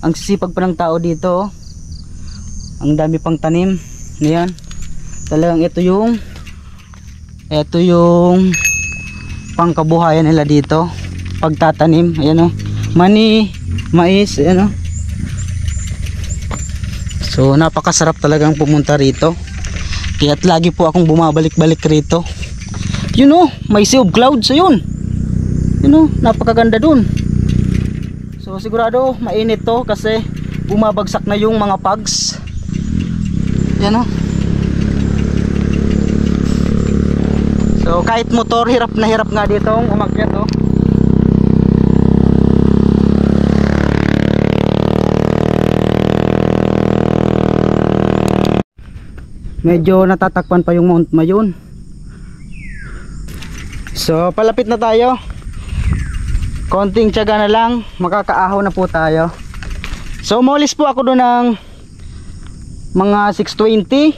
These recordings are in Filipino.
Ang sisipag pa ng tao dito. Ang dami pang tanim. Ayan. Talagang ito yung pangkabuhayan nila dito. Pagtatanim. Ayan o. Mani, mais. Ayan o. So napakasarap talagang pumunta rito. Kaya't lagi po akong bumabalik-balik rito. Yun o. May sea of clouds. Ayun. Yun o. Napakaganda dun. So sigurado mainit to kasi bumabagsak na yung mga pugs. Yan o. So kahit motor, hirap na hirap nga dito umakyat o. Medyo natatakpan pa yung Mount Mayon. So palapit na tayo. Konting tiyaga na lang, makakaahaw na po tayo. So umalis po ako doon ng mga 6:20.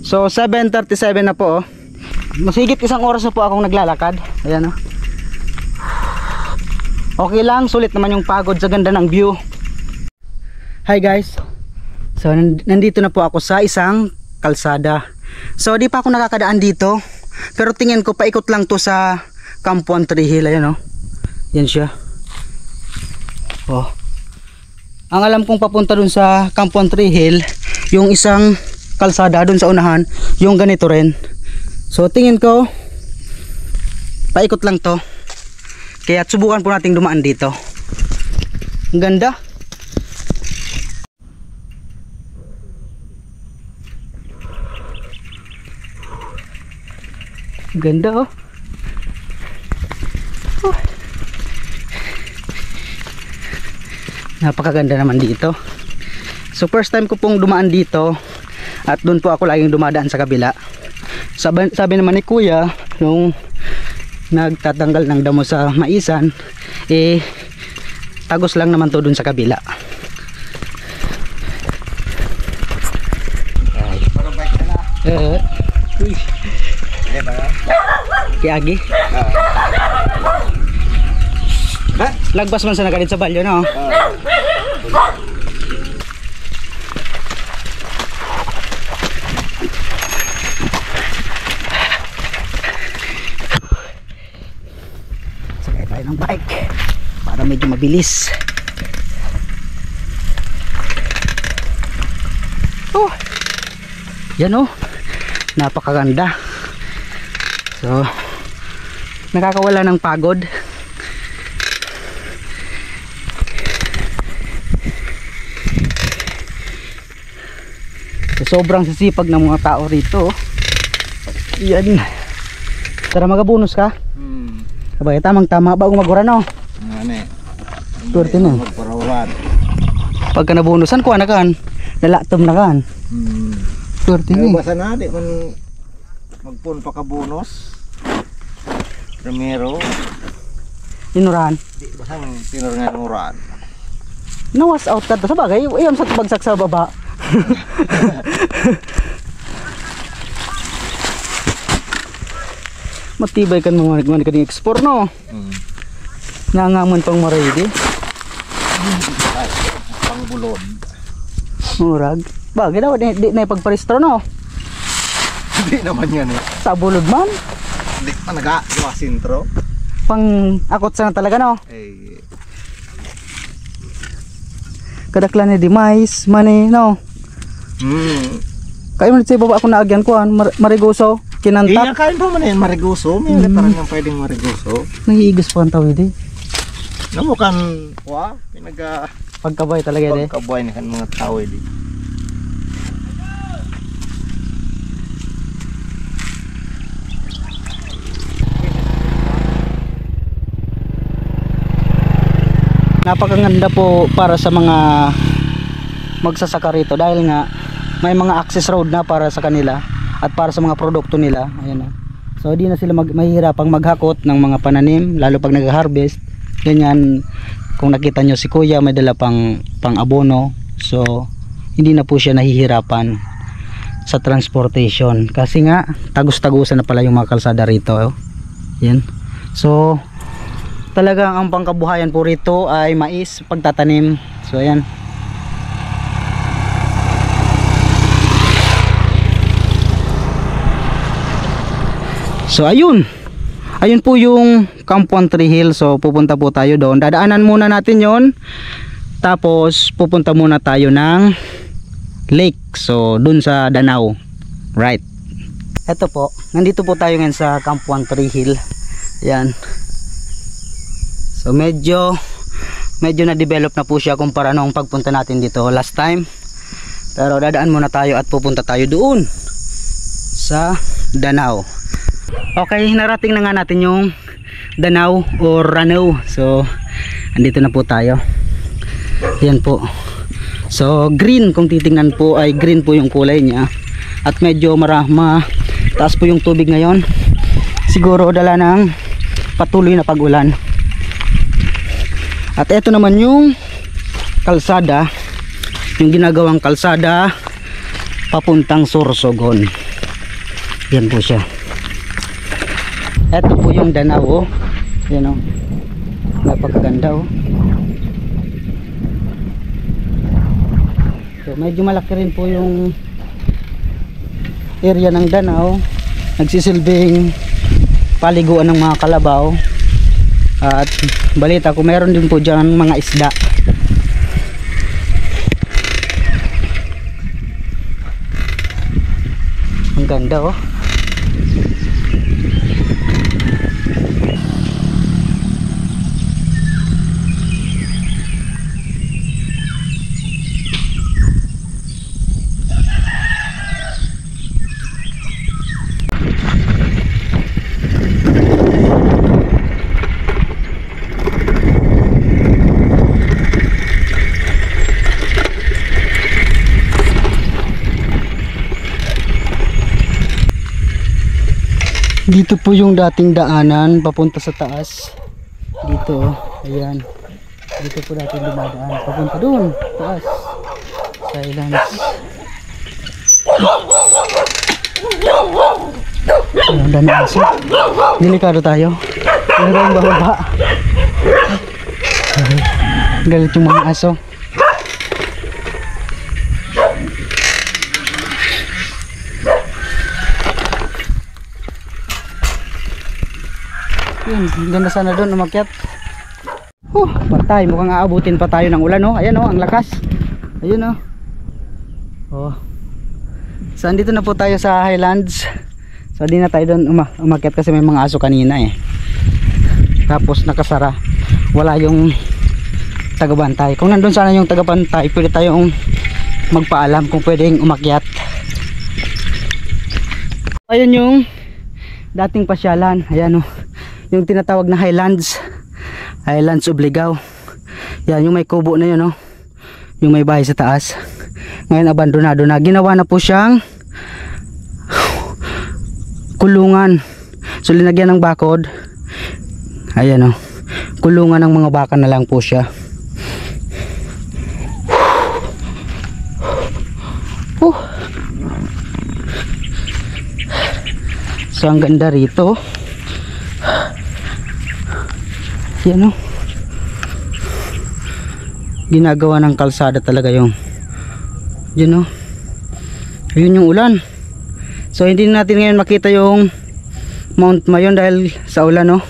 So 7:37 na po. Masigit isang oras na po akong naglalakad. Ayan o. Okay lang, sulit naman yung pagod sa ganda ng view. Hi guys. So nandito na po ako sa isang kalsada. So di pa ako nakakadaan dito, pero tingin ko paikot lang to sa Campuan Tree Hill. Ayan o. Yan siya. Oh. Ang alam kong papunta dun sa Campuan Tree Hill, yung isang kalsada dun sa unahan, yung ganito rin. So tingin ko paikot lang to. Kaya subukan po nating dumaan dito. Ang ganda. Ang ganda oh. Napakaganda naman dito. So first time ko pong dumaan dito, at doon po ako laging dumadaan sa kabila. Sabi naman ni kuya nung nagtatanggal ng damo sa maisan, tagos lang naman to doon sa kabila. Uy. Kiagi. Lagbas man sa nakalit sa balyo no. Sakay tayo ng bike para medyo mabilis. Oh, yan oh, napakaganda. So nakakawala ng pagod. Sobrang sisipag ng mga tao rito. Yan. Tara magabunus ka. Sabay tamang tama bago magura no. Ngane. Turti na. Pagka nabunusan ko na kan. Lalatom na kan. Turti na. Basa na di man magpun pa ka bonus. Primero. Inuran. Di basang tinurungan uran. Nawas out ka sa bagay. Iyon sa bagsak sa baba. Matibay kan mga nagman ka ding export no. Nangamon pang maridi. Pang bulod. Murag. Bagay daw di na pagparistro no. Hindi naman yan eh. Sa bulod man. Hindi pa nag-gawa sintro. Pang akot sana talaga no. Eh. Kadaklan ni di mais mani no. Kayo man sa baba ako naagyan ko marigoso kinantak. Iya kain pa man yan marigoso. May parang yung pwedeng marigoso. Nangiigos pa ang tawid eh. Namukan wa pinaga Pagkabay talaga eh. pagkabuhay ni kan mga tao eh. Napakaganda po para sa mga magsasaka rito dahil nga may mga access road na para sa kanila at para sa mga produkto nila. Ayan na. So di na sila mahihirapang maghakot ng mga pananim lalo pag nag-harvest. Ganyan, kung nakita nyo si kuya may dala pang abono. So hindi na po siya nahihirapan sa transportation kasi nga tagus-tagusan na pala yung mga kalsada rito. Yan. So talagang ang pangkabuhayan po rito ay mais, pagtatanim So ayan. So ayun. Ayun po yung Campuan Tree Hill. So pupunta po tayo doon. Dadaanan muna natin yon. Tapos pupunta muna tayo ng lake. So dun sa Danau. Right. Ito po. Nandito po tayo ngayon sa Campuan Tree Hill. Yan. So medyo na-develop na po siya kumpara nung pagpunta natin dito last time. Pero dadaan muna tayo at pupunta tayo doon sa Danau. Okay, narating na nga natin yung Danau or Ranau. So andito na po tayo. Yan po. So green, kung titingnan po ay green po yung kulay niya. At medyo taas po yung tubig ngayon. Siguro dala ng patuloy na pag-ulan. At ito naman yung kalsada, yung ginagawang kalsada papuntang Sorsogon. Yan po siya. Ito po yung Danau, oh. Yan, oh. Napakaganda, oh. So medyo malaki rin po yung area ng Danau. Nagsisilbing paliguan ng mga kalabaw. At balita ko meron din po dyan mga isda. Ang ganda, oh. Dito po yung dating daanan papunta sa taas. Dito, ayan. Dito po dating dumadaan papunta doon, taas. Silence. Ayan, dami aso. Delikado tayo. Meron bababa. Galit yung mga aso. Ganda sana doon umakyat. Patay, mukhang aabutin pa tayo ng ulan, oh. Ayan, oh, ang lakas. Ayun, oh. Oh. So andito na po tayo sa Highlands. So di na tayo doon umakyat kasi may mga aso kanina, eh. Tapos nakasara. Wala yung tagabantay. Kung nandun sana yung tagabantay, pwede tayong magpaalam kung pwedeng umakyat. Ayun yung dating pasyalan. Ayan, oh. Yung tinatawag na Highlands Obligao. Yan yung may kubo na yun, oh. Yung may bahay sa taas. Ngayon abandonado na. Ginawa na po siyang kulungan. So linagyan ng bakod. Ayan, oh. Kulungan ng mga baka na lang po siya. So ang ganda rito. Yan, oh. Ginagawa ng kalsada talaga yung yun, oh. Ayun yung ulan. So hindi natin ngayon makita yung Mount Mayon dahil sa ulan, oh.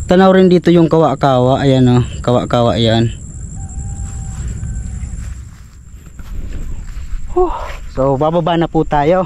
Tanaw rin dito yung kawa-kawa. Ayan, oh. Kawa-kawa yan. So bababa na po tayo.